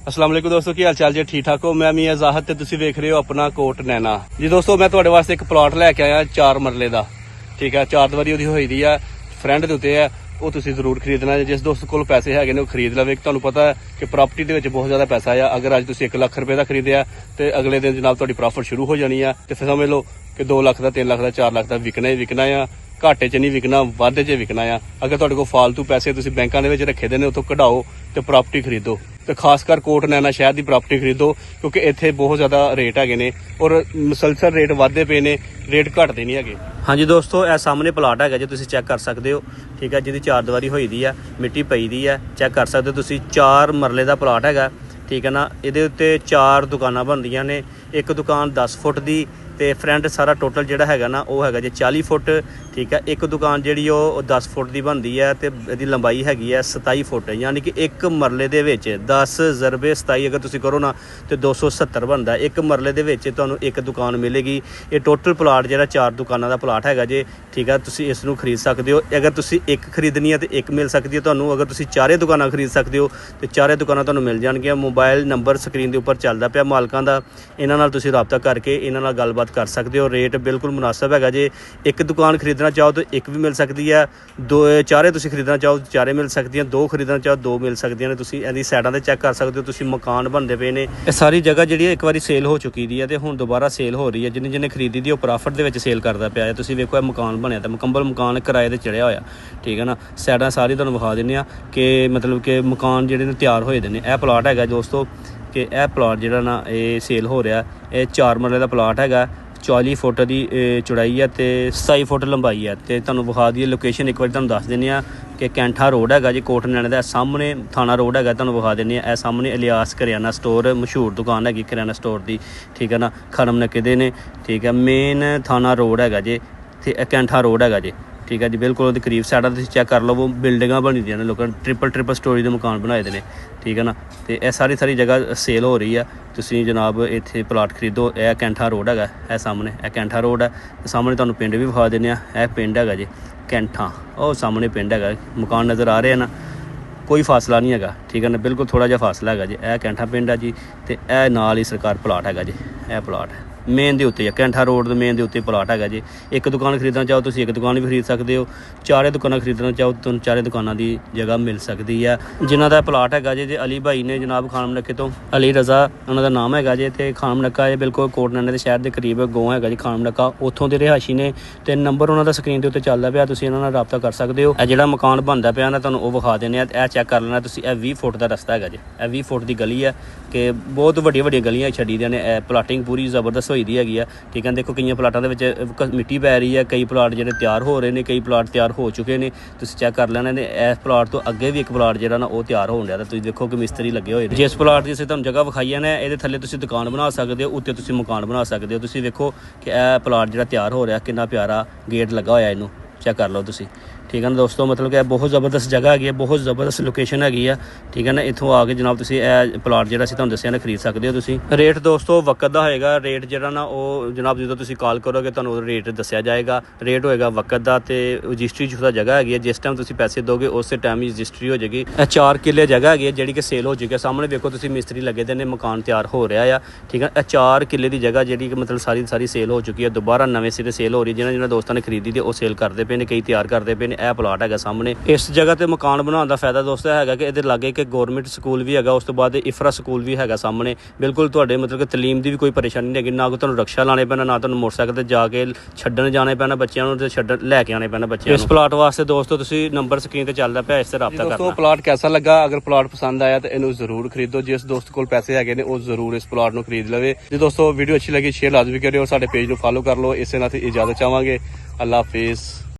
अस्सलाम वालेकुम दोस्तों, की हाल चाल जी? ठीक ठाक हो? मैं मी आजाहद ते तुसी वेख रहे हो अपना कोट नैना जी। दोस्तों मैं तुहाडे वास्ते एक प्लॉट लैके आया 4 मरले दा, ठीक है। 4 दवारी ओहदी होई दी है, फ्रंट दे उत्ते है। ਉਹ ਤੁਸੀਂ ਜ਼ਰੂਰ ਖਰੀਦਣਾ ਹੈ। ਜਿਸ ਦੋਸਤ ਕੋਲ ਪੈਸੇ ਹੈਗੇ ਨੇ ਉਹ ਖਰੀਦ ਲਵੇ। ਤੁਹਾਨੂੰ ਪਤਾ ਹੈ ਕਿ ਪ੍ਰਾਪਰਟੀ ਦੇ ਵਿੱਚ ਬਹੁਤ ਜ਼ਿਆਦਾ ਪੈਸਾ ਆ। ਅਗਰ ਅੱਜ ਤੁਸੀਂ 1 ਲੱਖ ਰੁਪਏ ਦਾ ਖਰੀਦਿਆ ਤੇ ਅਗਲੇ ਦਿਨ ਜਨਾਬ ਤੁਹਾਡੀ ਪ੍ਰੋਫਿਟ ਸ਼ੁਰੂ ਹੋ ਜਾਣੀ ਆ ਤੇ ਫਿਰ ਸਮਝ ਲਓ ਕਿ 2 ਲੱਖ ਦਾ, 3 ਲੱਖ ਦਾ, 4 ਲੱਖ ਦਾ ਵਿਕਣਾ ਹੀ ਵਿਕਣਾ ਆ। ਘਾਟੇ 'ਚ ਨਹੀਂ ਵਿਕਣਾ, ਵਾਧੇ 'ਚ ਵਿਕਣਾ ਆ। ਅਗਰ ਤੁਹਾਡੇ ਕੋਲ ਫਾਲਤੂ ਪੈਸੇ ਤੁਸੀਂ ਬੈਂਕਾਂ ਦੇ ਵਿੱਚ ਰੱਖੇ ਦੇ ਨੇ, ਉੱਥੋਂ ਕਢਾਓ ਤੇ ਪ੍ਰਾਪਰਟੀ ਖਰੀਦੋ। ਤੇ ਖਾਸ ਕਰ ਕੋਟ ਨੈਣਾ ਸ਼ਹਿਰ ਦੀ ਪ੍ਰਾਪਰਟੀ ਖਰੀਦੋ, ਕਿਉਂਕਿ ਇੱਥੇ ਬਹੁਤ ਜ਼ਿਆਦਾ ਰੇਟ ਹੈਗੇ ਨੇ ਔਰ ਮੁਸਲਸਲ ਰੇਟ ਵੱਧਦੇ ਪਏ ਨੇ, ਰੇਟ ਘਟਦੇ ਨਹੀਂ ਹੈਗੇ। ਹਾਂਜੀ ਦੋਸਤੋ, ਇਹ ਸਾਹਮਣੇ ਪਲਾਟ ਹੈਗਾ ਜੀ, ਤੁਸੀਂ ਚੈੱਕ ਕਰ ਸਕਦੇ ਹੋ, ਠੀਕ ਹੈ। ਜਿਹਦੀ 4 ਦੀਵਾਰੀ ਹੋਈ ਦੀ ਆ, ਮਿੱਟੀ ਪਈ ਦੀ ਆ, ਚੈੱਕ ਕਰ ਸਕਦੇ ਹੋ ਤੁਸੀਂ। 4 ਮਰਲੇ ਦਾ ਪਲਾਟ ਹੈਗਾ, ਠੀਕ ਹੈ ਨਾ। ਇਹਦੇ ਉੱਤੇ 4 ਦੁਕਾਨਾਂ ਬਣਦੀਆਂ ਨੇ। ਇੱਕ ਦੁਕਾਨ 10 ਫੁੱਟ ਦੀ ਤੇ ਫਰੰਟ ਸਾਰਾ ਟੋਟਲ ਜਿਹੜਾ ਹੈਗਾ ਨਾ ਉਹ ਹੈਗਾ ਜੀ 40 ਫੁੱਟ, ਠੀਕ ਹੈ। ਇੱਕ ਦੁਕਾਨ ਜਿਹੜੀ ਉਹ 10 ਫੁੱਟ ਦੀ ਬਣਦੀ ਹੈ ਤੇ ਇਹਦੀ ਲੰਬਾਈ ਹੈਗੀ ਹੈ 27 ਫੁੱਟ, ਯਾਨੀ ਕਿ ਇੱਕ ਮਰਲੇ ਦੇ ਵਿੱਚ 10 ਜ਼ਰਬੇ 27 ਅਗਰ ਤੁਸੀਂ ਕਰੋ ਨਾ ਤੇ 270 ਬਣਦਾ। ਇੱਕ ਮਰਲੇ ਦੇ ਵਿੱਚ ਤੁਹਾਨੂੰ ਇੱਕ ਦੁਕਾਨ ਮਿਲੇਗੀ। ਇਹ ਟੋਟਲ ਪਲਾਟ ਜਿਹੜਾ 4 ਦੁਕਾਨਾਂ ਦਾ ਪਲਾਟ ਹੈਗਾ ਜੇ, ਠੀਕ ਹੈ। ਤੁਸੀਂ ਇਸ ਨੂੰ ਖਰੀਦ ਸਕਦੇ ਹੋ। ਅਗਰ ਤੁਸੀਂ ਇੱਕ ਖਰੀਦਣੀ ਹੈ ਤੇ ਇੱਕ ਮਿਲ ਸਕਦੀ ਹੈ ਤੁਹਾਨੂੰ। ਅਗਰ ਤੁਸੀਂ 4 ਦੁਕਾਨਾਂ ਖਰੀਦ ਸਕਦੇ ਹੋ ਤੇ 4 ਦੁਕਾਨਾਂ ਤੁਹਾਨੂੰ ਮਿਲ ਜਾਣਗੀਆਂ। ਮੋਬਾਈਲ ਨੰਬਰ ਸਕਰੀਨ ਦੇ ਉੱਪਰ ਚੱਲਦਾ ਪਿਆ ਮਾਲਕਾਂ ਦਾ, ਇਹਨਾਂ ਨਾਲ ਤੁਸੀਂ ਰਾਬਤਾ ਕਰਕੇ ਇਹਨਾਂ ਨਾਲ ਗੱਲਬਾਤ ਕਰ ਸਕਦੇ ਹੋ। ਰੇਟ ਬਿਲਕੁਲ ਮੁਨਾਸਬ ਹੈਗਾ ਜੇ। ਇੱਕ ਦੁਕਾਨ ਖਰੀਦਣਾ ਚਾਹੋ ਤਾਂ ਇੱਕ ਵੀ ਮਿਲ ਸਕਦੀ ਹੈ, 4 ਤੁਸੀਂ ਖਰੀਦਣਾ ਚਾਹੋ 4 ਮਿਲ ਸਕਦੀਆਂ, 2 ਖਰੀਦਣਾ ਚਾਹੋ 2 ਮਿਲ ਸਕਦੀਆਂ ਨੇ। ਤੁਸੀਂ ਇਹਦੀ ਸਾਈਡਾਂ ਤੇ ਚੈੱਕ ਕਰ ਸਕਦੇ ਹੋ। ਤੁਸੀਂ ਮਕਾਨ ਬਣਦੇ ਪਏ ਨੇ। ਇਹ ਸਾਰੀ ਜਗ੍ਹਾ ਜਿਹੜੀ ਹੈ ਇੱਕ ਵਾਰੀ ਸੇਲ ਹੋ ਚੁੱਕੀ ਦੀ ਹੈ ਤੇ ਹੁਣ ਦੁਬਾਰਾ ਸੇਲ ਹੋ ਰਹੀ ਹੈ। ਜਿਹਨੇ ਖਰੀਦੀ ਦੀ ਉਹ ਪ੍ਰੋਫਿਟ ਦੇ ਵਿੱਚ ਸੇਲ ਕਰਦਾ ਪਿਆ ਹੈ। ਤੁਸੀਂ ਵੇਖੋ ਇਹ ਮਕਾਨ ਬਣਿਆ ਤਾਂ ਮੁਕੰਮਲ ਮਕਾਨ ਕਿਰਾਏ ਤੇ ਚੜਿਆ ਹੋਇਆ, ਠੀਕ ਹੈ ਨਾ। ਸਾਈਡਾਂ ਸਾਰੀ ਤੁਹਾਨੂੰ ਵਿਖਾ ਦਿੰਦੇ ਆ ਕਿ ਮਤਲਬ ਕਿ ਮਕਾਨ ਜਿਹੜੇ ਨੇ ਤਿਆਰ ਹੋਏ ਦੇ ਨੇ। ਇਹ ਪਲਾਟ ਹੈਗਾ ਦੋਸਤੋ ਕਿ ਇਹ ਪਲਾਟ ਜਿਹੜਾ ਨਾ ਇਹ ਸੇਲ ਹੋ ਰਿਹਾ। ਇਹ 4 ਮਰਲੇ ਦਾ ਪਲਾਟ ਹੈਗਾ, 40 ਫੁੱਟ ਦੀ ਚੌੜਾਈ ਹੈ ਤੇ 27 ਫੁੱਟ ਲੰਬਾਈ ਹੈ। ਤੇ ਤੁਹਾਨੂੰ ਵਿਖਾ ਦਈਏ ਲੋਕੇਸ਼ਨ, ਇੱਕ ਵਾਰੀ ਤੁਹਾਨੂੰ ਦੱਸ ਦਿੰਦੇ ਆ ਕਿ ਕੈਂਠਾ ਰੋਡ ਹੈਗਾ ਜੀ ਕੋਟ ਨੈਣਾ ਦਾ। ਸਾਹਮਣੇ ਥਾਣਾ ਰੋਡ ਹੈਗਾ, ਤੁਹਾਨੂੰ ਵਿਖਾ ਦਿੰਦੇ ਆ। ਇਹ ਸਾਹਮਣੇ ਇਲਿਆਸ ਕਰਿਆਨਾ ਸਟੋਰ, ਮਸ਼ਹੂਰ ਦੁਕਾਨ ਹੈਗੀ ਕਰਿਆਨਾ ਸਟੋਰ ਦੀ, ਠੀਕ ਹੈ ਨਾ। ਖਰਮ ਨੱਕੇ ਦੇ ਨੇ, ਠੀਕ ਹੈ। ਮੇਨ ਥਾਣਾ ਰੋਡ ਹੈਗਾ ਜੀ ਤੇ ਕੈਂਠਾ ਰੋਡ ਹੈਗਾ ਜੀ, ਠੀਕ ਹੈ ਜੀ। ਬਿਲਕੁਲ ਉਹਦੇ ਕਰੀਬ ਸਾਈਡਾਂ ਤੁਸੀਂ ਚੈੱਕ ਕਰ ਲਓ, ਬਿਲਡਿੰਗਾਂ ਬਣੀ ਦੀਆਂ ਨੇ, ਲੋਕਾਂ ਨੇ ਟ੍ਰਿਪਲ ਸਟੋਰੀ ਦੇ ਮਕਾਨ ਬਣਾਏ ਦੇ ਨੇ, ਠੀਕ ਹੈ ਨਾ। ਤੇ ਇਹ ਸਾਰੀ ਜਗ੍ਹਾ ਸੇਲ ਹੋ ਰਹੀ ਆ। ਤੁਸੀਂ ਜਨਾਬ ਇੱਥੇ ਪਲਾਟ ਖਰੀਦੋ। ਇਹ ਕੈਂਠਾ ਰੋਡ ਹੈਗਾ, ਇਹ ਸਾਹਮਣੇ ਇਹ ਕੈਂਠਾ ਰੋਡ ਹੈ। ਸਾਹਮਣੇ ਤੁਹਾਨੂੰ ਪਿੰਡ ਵੀ ਵਿਖਾ ਦਿੰਦੇ ਆ। ਇਹ ਪਿੰਡ ਹੈਗਾ ਜੀ ਕੈਂਠਾ, ਉਹ ਸਾਹਮਣੇ ਪਿੰਡ ਹੈਗਾ। ਮਕਾਨ ਨਜ਼ਰ ਆ ਰਹੇ ਆ ਨਾ, ਕੋਈ ਫਾਸਲਾ ਨਹੀਂ ਹੈਗਾ, ਠੀਕ ਹੈ ਨਾ। ਬਿਲਕੁਲ ਥੋੜ੍ਹਾ ਜਿਹਾ ਫਾਸਲਾ ਹੈਗਾ ਜੀ। ਇਹ ਕੈਂਠਾ ਪਿੰਡ ਹੈ ਜੀ ਤੇ ਇਹ ਨਾਲ ਹੀ ਸਰਕਾਰ ਪਲਾਟ ਹੈਗਾ ਜੀ। ਇਹ ਪਲਾਟ ਮੇਨ ਦੇ ਉੱਤੇ ਹੈ, ਕੈਂਠਾ ਰੋਡ ਦੇ ਮੇਨ ਦੇ ਉੱਤੇ ਪਲਾਟ ਹੈਗਾ ਜੀ। ਇੱਕ ਦੁਕਾਨ ਖਰੀਦਣਾ ਚਾਹੋ ਤੁਸੀਂ ਇੱਕ ਦੁਕਾਨ ਵੀ ਖਰੀਦ ਸਕਦੇ ਹੋ। 4 ਦੁਕਾਨਾਂ ਖਰੀਦਣਾ ਚਾਹੋ ਤੁਹਾਨੂੰ 4 ਦੁਕਾਨਾਂ ਦੀ ਜਗ੍ਹਾ ਮਿਲ ਸਕਦੀ ਹੈ। ਜਿਨ੍ਹਾਂ ਦਾ ਪਲਾਟ ਹੈਗਾ ਜੀ ਅਲੀ ਭਾਈ ਨੇ ਜਨਾਬ, ਖਾਨਮ ਨੱਕੇ ਤੋਂ, ਅਲੀ ਰਜ਼ਾ ਉਹਨਾਂ ਦਾ ਨਾਮ ਹੈਗਾ ਜੀ। ਤੇ ਖਾਨਮ ਨੱਕਾ ਇਹ ਬਿਲਕੁਲ ਕੋਟ ਨੈਣਾ ਦੇ ਸ਼ਹਿਰ ਦੇ ਕਰੀਬ ਗੋਂ ਹੈਗਾ ਜੀ ਖਾਨਮ ਨੱਕਾ, ਉੱਥੋਂ ਦੇ ਰਿਹਾਇਸ਼ੀ ਨੇ। ਤੇ ਨੰਬਰ ਉਹਨਾਂ ਦਾ ਸਕਰੀਨ ਦੇ ਉੱਤੇ ਚੱਲਦਾ ਪਿਆ, ਤੁਸੀਂ ਇਹਨਾਂ ਨਾਲ ਰਾਬਤਾ ਕਰ ਸਕਦੇ ਹੋ। ਇਹ ਜਿਹੜਾ ਮਕਾਨ ਬਣਦਾ ਪਿਆ ਨਾ ਤੁਹਾਨੂੰ ਉਹ ਵਿਖਾ ਦਿੰਦੇ ਆ। ਇਹ ਚੈੱਕ ਕਰ ਲੈਣਾ ਤੁਸੀਂ। ਇਹ 20 ਫੁੱਟ ਦਾ ਰਸਤਾ ਹੈਗਾ ਜੀ। ਇਹ 20 ਫੁੱਟ ਦੀ ਗਲੀ ਹੈ ਕਿ ਬਹੁਤ ਵੱਡੀਆਂ ਗਲੀਆਂ ਛੱਡੀ ਦੀਆਂ ਨੇ। ਇਹ ਪਲਾਟਿੰਗ ਪੂਰੀ ਜ਼ਬਰਦਸਤ ਹੋਈ ਦੀ ਹੈਗੀ ਆ, ਠੀਕ ਹੈ। ਦੇਖੋ ਕਈਆਂ ਪਲਾਟਾਂ ਦੇ ਵਿੱਚ ਮਿੱਟੀ ਪੈ ਰਹੀ ਹੈ, ਕਈ ਪਲਾਟ ਜਿਹੜੇ ਤਿਆਰ ਹੋ ਰਹੇ ਨੇ, ਕਈ ਪਲਾਟ ਤਿਆਰ ਹੋ ਚੁੱਕੇ ਨੇ। ਤੁਸੀਂ ਚੈੱਕ ਕਰ ਲੈਣਾ ਨੇ। ਇਸ ਪਲਾਟ ਤੋਂ ਅੱਗੇ ਵੀ ਇੱਕ ਪਲਾਟ ਜਿਹੜਾ ਨਾ ਉਹ ਤਿਆਰ ਹੋਣ ਡਿਆ ਤਾਂ ਤੁਸੀਂ ਦੇਖੋ ਕਿ ਮਿਸਤਰੀ ਲੱਗੇ ਹੋਏ ਨੇ। ਜਿਸ ਪਲਾਟ ਦੀ ਅਸੀਂ ਤੁਹਾਨੂੰ ਜਗ੍ਹਾ ਵਿਖਾਈਆਂ ਨੇ, ਇਹਦੇ ਥੱਲੇ ਤੁਸੀਂ ਦੁਕਾਨ ਬਣਾ ਸਕਦੇ ਹੋ, ਉੱਤੇ ਤੁਸੀਂ ਮਕਾਨ ਬਣਾ ਸਕਦੇ ਹੋ। ਤੁਸੀਂ ਵੇਖੋ ਕਿ ਇਹ ਪਲਾਟ ਜਿਹੜਾ ਤਿਆਰ ਹੋ ਰਿਹਾ, ਕਿੰਨਾ ਪਿਆਰਾ ਗੇਟ ਲੱਗਾ ਹੋਇਆ, ਇਹਨੂੰ ਚੈੱਕ ਕਰ ਲਓ ਤੁਸੀਂ, ਠੀਕ ਹੈ ਨਾ ਦੋਸਤੋ। ਮਤਲਬ ਕਿ ਇਹ ਬਹੁਤ ਜ਼ਬਰਦਸਤ ਜਗ੍ਹਾ ਹੈਗੀ ਹੈ, ਬਹੁਤ ਜ਼ਬਰਦਸਤ ਲੋਕੇਸ਼ਨ ਹੈਗੀ ਆ, ਠੀਕ ਹੈ ਨਾ। ਇੱਥੋਂ ਆ ਕੇ ਜਨਾਬ ਤੁਸੀਂ ਇਹ ਪਲਾਟ ਜਿਹੜਾ ਅਸੀਂ ਤੁਹਾਨੂੰ ਦੱਸਿਆ ਨਾ ਖਰੀਦ ਸਕਦੇ ਹੋ ਤੁਸੀਂ। ਰੇਟ ਦੋਸਤੋ ਵਕਤ ਦਾ ਹੋਏਗਾ। ਰੇਟ ਜਿਹੜਾ ਨਾ ਉਹ ਜਨਾਬ ਜਦੋਂ ਤੁਸੀਂ ਕਾਲ ਕਰੋਗੇ ਤੁਹਾਨੂੰ ਰੇਟ ਦੱਸਿਆ ਜਾਏਗਾ। ਰੇਟ ਹੋਏਗਾ ਵਕਤ ਦਾ ਤੇ ਰਜਿਸਟਰੀ ਸ਼ੁਦਾ ਜਗ੍ਹਾ ਹੈਗੀ ਹੈ। ਜਿਸ ਟਾਈਮ ਤੁਸੀਂ ਪੈਸੇ ਦੋਗੇ ਉਸੇ ਟਾਈਮ ਹੀ ਰਜਿਸਟਰੀ ਹੋ ਜਾਏਗੀ। ਇਹ 4 ਕਿੱਲੇ ਜਗ੍ਹਾ ਹੈਗੀ ਹੈ ਜਿਹੜੀ ਕਿ ਸੇਲ ਹੋ ਚੁੱਕੀ ਹੈ। ਸਾਹਮਣੇ ਵੇਖੋ ਤੁਸੀਂ ਮਿਸਤਰੀ ਲੱਗੇ ਦੇ ਨੇ, ਮਕਾਨ ਤਿਆਰ ਹੋ ਰਿਹਾ ਆ, ਠੀਕ ਹੈ। ਇਹ 4 ਕਿੱਲੇ ਦੀ ਜਗ੍ਹਾ ਜਿਹੜੀ ਕਿ ਮਤਲਬ ਸਾਰੀ ਸੇਲ ਹੋ ਚੁੱਕੀ ਹੈ। ਦੁਬਾਰਾ ਨਵੇਂ ਸਿਰੇ ਸੇਲ ਹੋ ਰਹੀ। ਜਿਹਨਾਂ ਦੋਸਤਾਂ ਨੇ ਖਰੀਦੀ ਤੇ ਉਹ ਸੇਲ ਕਰਦੇ ਪਏ ਨੇ, ਕਈ ਤਿਆਰ ਕਰਦੇ ਪਏ ਨੇ। ਇਹ ਪਲਾਟ ਹੈਗਾ ਸਾਹਮਣੇ। ਇਸ ਜਗ੍ਹਾ ਤੇ ਮਕਾਨ ਬਣਾਉਣ ਦਾ ਫਾਇਦਾ ਦੋਸਤੋ ਹੈਗਾ ਕਿ ਇਹਦੇ ਲਾਗੇ ਇੱਕ ਗੌਰਮੈਂਟ ਸਕੂਲ ਵੀ ਹੈਗਾ, ਉਸ ਤੋਂ ਬਾਅਦ ਇਫਰਾ ਸਕੂਲ ਵੀ ਹੈਗਾ ਸਾਹਮਣੇ। ਬਿਲਕੁਲ ਤੁਹਾਡੇ ਮਤਲਬ ਕਿ ਤਾਲੀਮ ਦੀ ਵੀ ਕੋਈ ਪਰੇਸ਼ਾਨੀ ਨਹੀਂ ਹੈਗੀ। ਨਾ ਕੋਈ ਤੁਹਾਨੂੰ ਰਕਸ਼ਾ ਲਾਣੇ ਪੈਣਾ, ਨਾ ਤੁਹਾਨੂੰ ਮੋਟਰਸਾਈਕਲ ਤੇ ਜਾ ਕੇ ਛੱਡਣ ਜਾਣੇ ਪੈਣਾ ਬੱਚਿਆਂ ਨੂੰ, ਤੇ ਲੈ ਕੇ ਆਣੇ ਪੈਣਾ ਬੱਚਿਆਂ ਨੂੰ। ਇਸ ਪਲਾਟ ਵਾਸਤੇ ਦੋਸਤੋ ਤੁਸੀਂ ਨੰਬਰ ਸਕਰੀਨ ਤੇ ਚੱਲਦਾ ਪਿਆ, ਇਸ ਤੇ ਰਾਬਤਾ ਕਰਨਾ। ਦੋਸਤੋ ਪਲਾਟ ਕੈਸਾ ਲੱਗਾ? ਅਗਰ ਪਲਾਟ ਪਸੰਦ ਆਇਆ ਤਾਂ ਇਹਨੂੰ ਜ਼ਰੂਰ ਖਰੀਦੋ। ਜਿਸ ਦੋਸਤ ਕੋਲ ਪੈਸੇ ਹੈਗੇ ਨੇ ਉਹ ਜ਼ਰੂਰ ਇਸ ਪਲਾਟ ਨੂੰ ਖਰੀਦ ਲਵੇ। ਜੇ ਦੋਸਤੋ ਵੀਡੀਓ ਅੱਛੀ ਲੱਗੀ ਸ਼ੇਅਰ ਲਾਜ਼ਮੀ ਕਰਿਓ, ਸਾਡੇ ਪੇਜ ਨੂੰ ਫਾਲੋ ਕਰ ਲਓ। ਇਸੇ ਨਾਲ ਇਜਾਜ਼ਤ ਚਾਹਾਂਗੇ। ਅੱਲਾ ਹਾਫਿਜ਼।